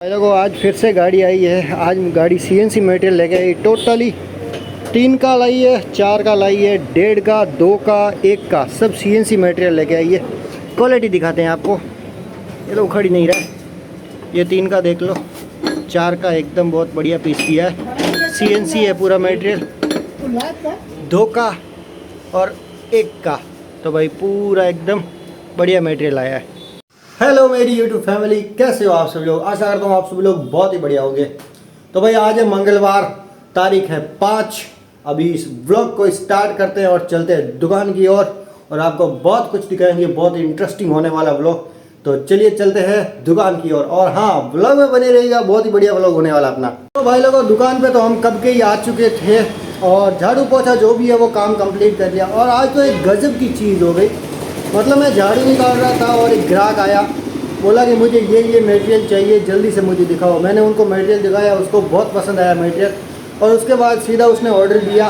भाई लोगों, आज फिर से गाड़ी आई है। आज गाड़ी सीएनसी मटेरियल लेके आई। टोटली 3 का लाई है, 4 का लाई है, 1.5 का, 2 का, 1 का, सब सीएनसी मटेरियल लेके आई है। क्वालिटी दिखाते हैं आपको। ये लोग खड़ी नहीं रहा है। ये 3 का देख लो, 4 का एकदम बहुत बढ़िया पीस किया है। सीएनसी है पूरा मटेरियल। 2 का और 1 का तो भाई पूरा एकदम बढ़िया मटेरियल आया है। हेलो मेरी यूट्यूब फैमिली, कैसे हो आप सभी लोग। आशा करता हूँ आप सभी लोग बहुत ही बढ़िया होंगे। तो भाई आज है मंगलवार, तारीख है 5। अभी इस व्लॉग को स्टार्ट करते हैं और चलते हैं दुकान की ओर और आपको बहुत कुछ दिखाएंगे। बहुत ही इंटरेस्टिंग होने वाला व्लॉग। तो चलिए चलते हैं दुकान की ओर। और हाँ, व्लॉग में बने रहिएगा, बहुत ही बढ़िया व्लॉग होने वाला अपना। तो भाई लोगों, दुकान पे तो हम कब के ही आ चुके थे और झाड़ू पोछा जो भी है वो काम कंप्लीट कर लिया। और आज तो एक गजब की चीज़ हो गई। मतलब मैं झाड़ू निकाल रहा था और एक ग्राहक आया, बोला कि मुझे ये मटेरियल चाहिए, जल्दी से मुझे दिखाओ। मैंने उनको मटेरियल दिखाया, उसको बहुत पसंद आया मटेरियल। और उसके बाद सीधा उसने ऑर्डर दिया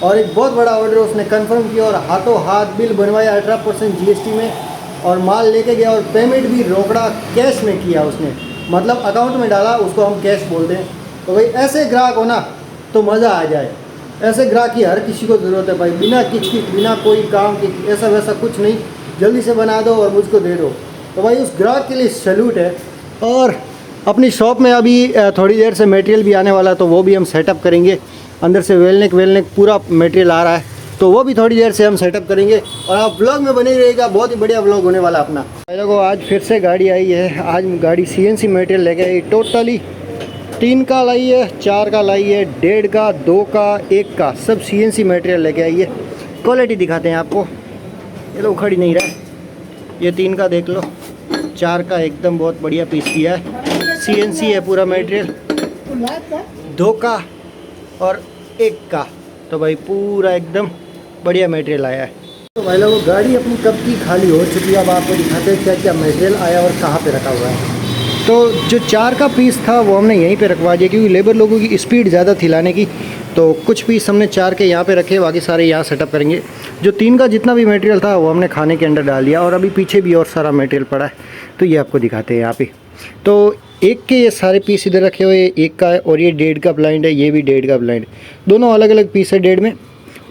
और एक बहुत बड़ा ऑर्डर उसने कंफर्म किया और हाथों हाथ बिल बनवाया 18% जीएसटी में और माल लेके गया। और पेमेंट भी रोकड़ा कैश में किया उसने, मतलब अकाउंट में डाला, उसको हम कैश बोलते हैं। तो भाई ऐसे ग्राहक हो ना तो मज़ा आ जाए। ऐसे ग्राहक की हर किसी को ज़रूरत है भाई, बिना किचकिच, बिना कोई काम की, ऐसा वैसा कुछ नहीं, जल्दी से बना दो और मुझको दे दो। तो भाई उस ग्राहक के लिए सैल्यूट है। और अपनी शॉप में अभी थोड़ी देर से मटेरियल भी आने वाला है, तो वो भी हम सेटअप करेंगे। अंदर से वेलनेक पूरा मटेरियल आ रहा है, तो वो भी थोड़ी देर से हम सेटअप करेंगे। और आप व्लॉग में बने रहिएगा, बहुत ही बढ़िया व्लॉग होने वाला अपना। भाई लोगों, आज फिर से गाड़ी आई है। आज गाड़ी सीएनसी मटेरियल लेके आई। टोटली 3 का लाई है, 4 का लाई है, 1.5 का, 2 का, 1 का, सब सीएनसी मटेरियल लेके आई है। क्वालिटी दिखाते हैं आपको। ये लोग खड़ी नहीं रहा है। ये 3 का देख लो, 4 का एकदम बहुत बढ़िया पीस किया है। सीएनसी है पूरा मटेरियल। 2 का और 1 का तो भाई पूरा एकदम बढ़िया मटेरियल आया है। तो भाई लोगों, गाड़ी अपनी कब की खाली हो चुकी है। अब आपको दिखाते हैं क्या क्या मटेरियल आया और कहाँ पे रखा हुआ है। तो जो 4 का पीस था वो हमने यहीं पे रखवा दिया, क्योंकि लेबर लोगों की स्पीड ज़्यादा थी लाने की। तो कुछ पीस हमने 4 के यहाँ पे रखे, बाकी सारे यहाँ सेटअप करेंगे। जो 3 का जितना भी मटेरियल था वो हमने खाने के अंदर डाल दिया। और अभी पीछे भी और सारा मटेरियल पड़ा है, तो ये आपको दिखाते हैं यहाँ पे। तो 1 के ये सारे पीस इधर रखे हुए, 1 का है और ये 1.5 का ब्लाइंड है, ये भी 1.5 का ब्लाइंड, दोनों अलग अलग पीस है 1.5 में।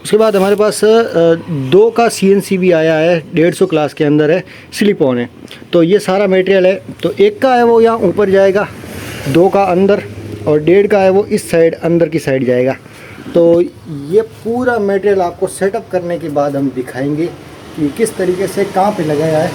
उसके बाद हमारे पास 2 का सीएनसी भी आया है, 150 क्लास के अंदर है, स्लिप ऑन है। तो ये सारा मटेरियल है। तो 1 का है वो यहाँ ऊपर जाएगा, 2 का अंदर, और 1.5 का है वो इस साइड अंदर की साइड जाएगा। तो ये पूरा मटेरियल आपको सेटअप करने के बाद हम दिखाएंगे कि किस तरीके से कहाँ पे लगाया है।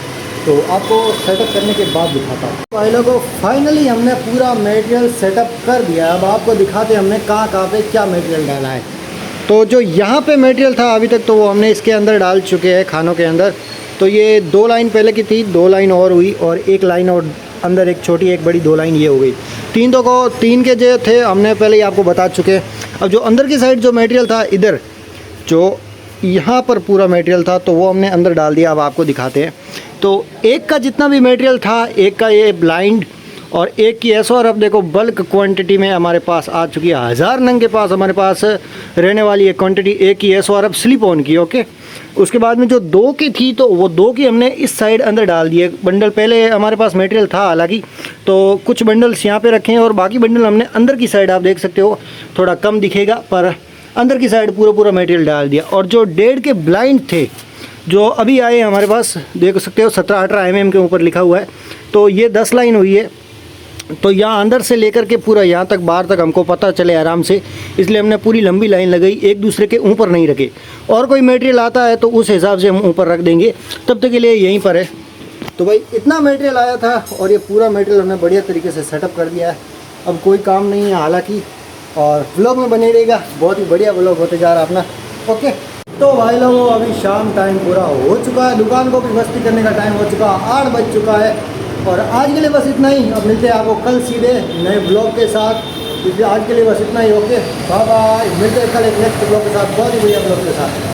तो आपको सेटअप करने के बाद दिखाता हूँ। भाई लोगों, फाइनली हमने पूरा मटेरियल सेटअप कर दिया। अब आपको दिखाते हमने कहाँ पे क्या मटेरियल डाला है। तो जो यहाँ पे मटेरियल था अभी तक, तो वो हमने इसके अंदर डाल चुके हैं, खानों के अंदर। तो ये 2 लाइन पहले की थी, 2 लाइन और हुई, और 1 लाइन और अंदर, एक छोटी एक बड़ी, 2 लाइन ये हो गई। 3 के जो थे हमने पहले ही आपको बता चुके हैं। अब जो अंदर की साइड जो मटेरियल था, इधर जो यहाँ पर पूरा मटेरियल था, तो वो हमने अंदर डाल दिया। अब आपको दिखाते हैं। तो 1 का जितना भी मटेरियल था, 1 का ये ब्लाइंड और 1 की एसो, और अब देखो बल्क क्वांटिटी में हमारे पास आ चुकी है। 1000 नंग के पास हमारे पास रहने वाली है क्वांटिटी 1 की एसो, और अब स्लिप ऑन की। ओके, उसके बाद में जो 2 की थी, तो वो 2 की हमने इस साइड अंदर डाल दिए बंडल। पहले हमारे पास मटेरियल था हालांकि, तो कुछ बंडल्स यहाँ पे रखे हैं और बाकी बंडल हमने अंदर की साइड, आप देख सकते हो थोड़ा कम दिखेगा, पर अंदर की साइड पूरा मटेरियल डाल दिया। और जो 1.5 के ब्लाइंड थे जो अभी आए हमारे पास, देख सकते हो 17-18 mm के ऊपर लिखा हुआ है। तो ये 10 लाइन हुई है। तो यहाँ अंदर से लेकर के पूरा यहाँ तक, बाहर तक हमको पता चले आराम से, इसलिए हमने पूरी लंबी लाइन लगाई, एक दूसरे के ऊपर नहीं रखे। और कोई मटेरियल आता है तो उस हिसाब से हम ऊपर रख देंगे, तब तक के लिए यहीं पर है। तो भाई इतना मटेरियल आया था और ये पूरा मटेरियल हमने बढ़िया तरीके से सेटअप कर दिया है। अब कोई काम नहीं है हालांकि, और व्लॉग में बने रहेगा, बहुत ही बढ़िया व्लॉग होते जा रहा है अपना। ओके, तो भाई लोगों, अभी शाम टाइम पूरा हो चुका है, दुकान को भी मस्ती करने का टाइम हो चुका है, 8 बज चुका है। और आज के लिए बस इतना ही। अब मिलते हैं आपको कल सीधे नए ब्लॉग के साथ। इसलिए आज के लिए बस इतना ही। Okay, bye bye. मिलते हैं कल एक नेक्स्ट ब्लॉग के साथ, बहुत ही बढ़िया ब्लॉग के साथ।